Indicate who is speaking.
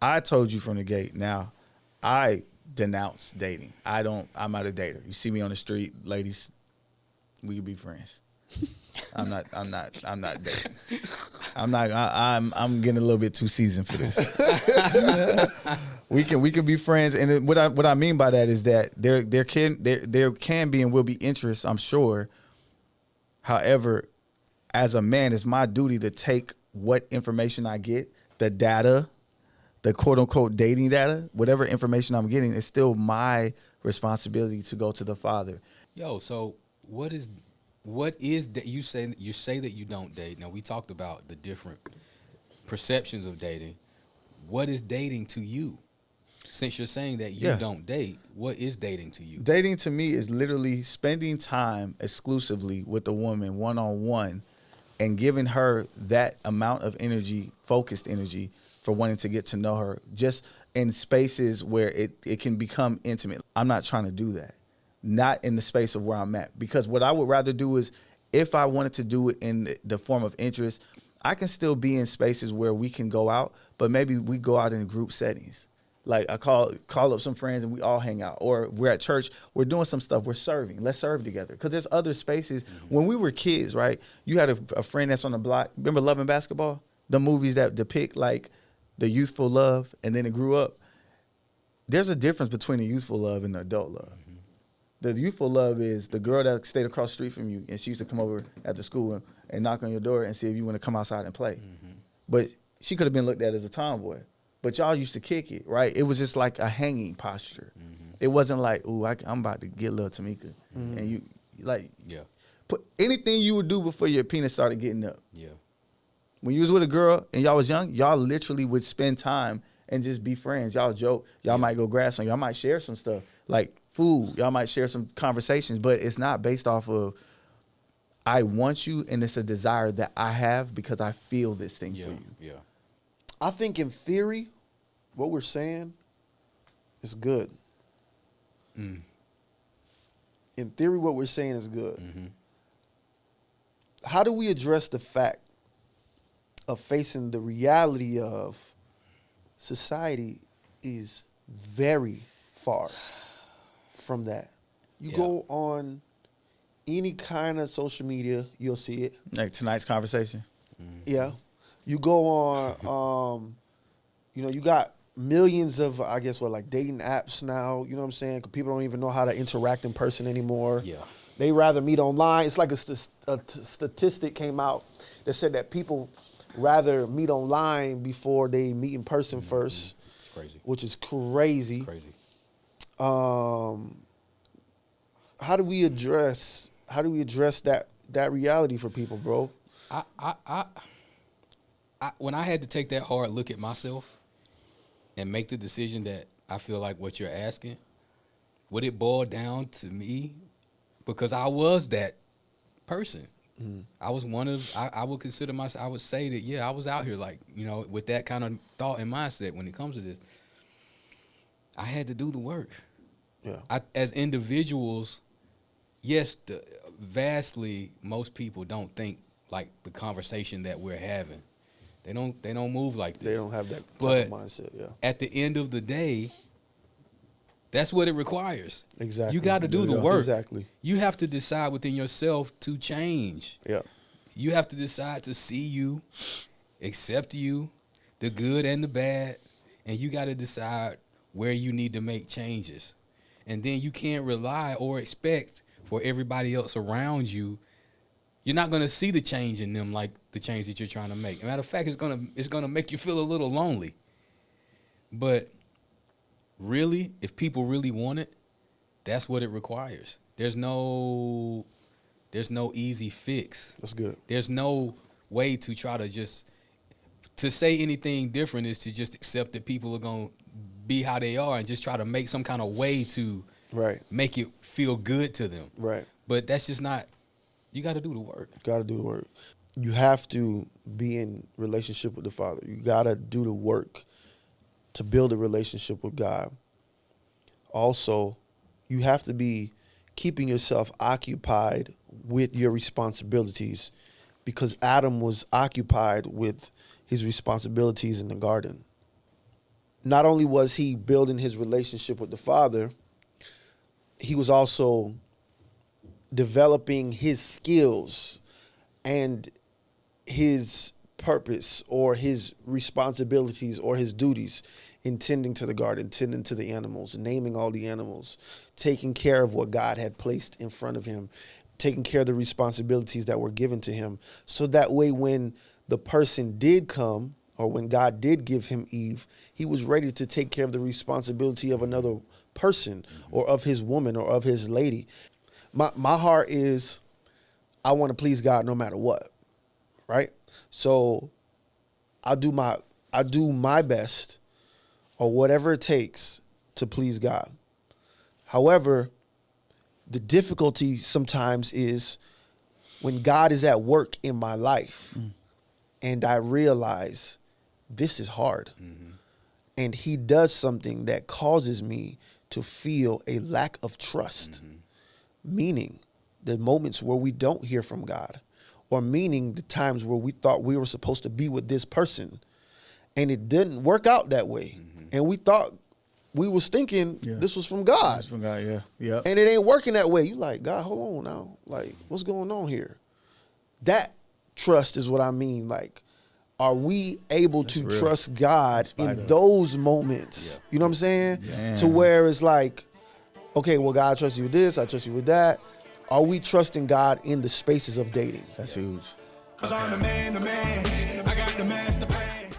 Speaker 1: I told you from the gate. Now, I denounce dating. I'm not a dater. You see me on the street, ladies, we could be friends. I'm not dating. I'm getting a little bit too seasoned for this. we can be friends, and what I mean by that is that there can be and will be interest, I'm sure. However, as a man, it's my duty to take what information I get, the data, the quote unquote dating data, whatever information I'm getting, it's still my responsibility to go to the Father.
Speaker 2: Yo, so what is that? You say that you don't date. Now we talked about the different perceptions of dating. What is dating to you? Since you're saying that you don't date, what is dating to you?
Speaker 1: Dating to me is literally spending time exclusively with a woman one-on-one and giving her that amount of energy, focused energy, for wanting to get to know her, just in spaces where it can become intimate. I'm not trying to do that. Not in the space of where I'm at. Because what I would rather do is, if I wanted to do it in the form of interest, I can still be in spaces where we can go out, but maybe we go out in group settings. Like I call up some friends and we all hang out. Or we're at church, we're doing some stuff, we're serving. Let's serve together. Because there's other spaces. Mm-hmm. When we were kids, right, you had a friend that's on the block. Remember Love and Basketball? The movies that depict like the youthful love and then it grew up. There's a difference between the youthful love and the adult love. Mm-hmm. The youthful love is the girl that stayed across the street from you and she used to come over after school and knock on your door and see if you want to come outside and play. Mm-hmm. But she could have been looked at as a tomboy. But y'all used to kick it, right? It was just like a hanging posture. Mm-hmm. It wasn't like, ooh, I'm about to get little Tamika. Mm-hmm. And you, like, put anything you would do before your penis started getting up. Yeah. When you was with a girl and y'all was young, y'all literally would spend time and just be friends. Y'all joke. Y'all might go grass on. Y'all might share some stuff like food. Y'all might share some conversations, but it's not based off of I want you and it's a desire that I have because I feel this thing for you. Yeah.
Speaker 3: I think in theory, what we're saying is good. Mm. In theory, what we're saying is good. Mm-hmm. How do we address the fact of facing the reality of society is very far from that? You go on any kind of social media, you'll see it.
Speaker 1: Like tonight's conversation.
Speaker 3: Mm-hmm. Yeah. You go on, you got millions of, I guess, like dating apps now, you know what I'm saying? 'Cause people don't even know how to interact in person anymore. Yeah. They rather meet online. It's like a statistic came out that said that people rather meet online before they meet in person first.
Speaker 2: It's crazy.
Speaker 3: Which is crazy. How do we address that reality for people, bro?
Speaker 2: When I had to take that hard look at myself and make the decision that I feel like what you're asking, would it boil down to me? Because I was that person. Mm. I was one of, I would consider myself, I would say that, I was out here like, with that kind of thought and mindset when it comes to this. I had to do the work. Yeah. As individuals, yes, vastly, most people don't think like the conversation that we're having. They don't move like this.
Speaker 3: They don't have that type of mindset, yeah.
Speaker 2: At the end of the day, that's what it requires.
Speaker 3: Exactly.
Speaker 2: You got to do the work.
Speaker 3: Exactly.
Speaker 2: You have to decide within yourself to change.
Speaker 3: Yeah.
Speaker 2: You have to decide to see you, accept you, the good and the bad, and you got to decide where you need to make changes. And then you can't rely or expect for everybody else around you. You're not gonna see the change in them like the change that you're trying to make. As a matter of fact, it's gonna make you feel a little lonely. But really, if people really want it, that's what it requires. There's no easy fix.
Speaker 3: That's good.
Speaker 2: There's no way to try to say anything different is to just accept that people are gonna be how they are and just try to make some kind of way to make it feel good to them.
Speaker 3: Right.
Speaker 2: But that's just not. You got to do the work.
Speaker 3: Got to do the work. You have to be in relationship with the Father. You got to do the work to build a relationship with God. Also, you have to be keeping yourself occupied with your responsibilities because Adam was occupied with his responsibilities in the garden. not only was he building his relationship with the Father, he was also developing his skills and his purpose or his responsibilities or his duties in tending to the garden, tending to the animals, naming all the animals, taking care of what God had placed in front of him, taking care of the responsibilities that were given to him. So that way, when the person did come, or when God did give him Eve, he was ready to take care of the responsibility of another person or of his woman or of his lady. My heart is, I want to please God no matter what, right? So I do my best or whatever it takes to please God. However, the difficulty sometimes is when God is at work in my life and I realize this is hard. And he does something that causes me to feel a lack of trust, meaning the moments where we don't hear from God, or meaning the times where we thought we were supposed to be with this person and it didn't work out that way. And we thought we was thinking this was from God.
Speaker 1: It's from God, yeah. Yep.
Speaker 3: And it ain't working that way. You like, God, hold on now. Like, what's going on here? That trust is what I mean. Like, are we able to trust God in those moments? You know what I'm saying?
Speaker 1: Yeah.
Speaker 3: To where it's like, okay, well, God, I trust you with this. I trust you with that. Are we trusting God in the spaces of dating?
Speaker 1: That's huge.
Speaker 4: 'Cause I'm the man, I got the master plan.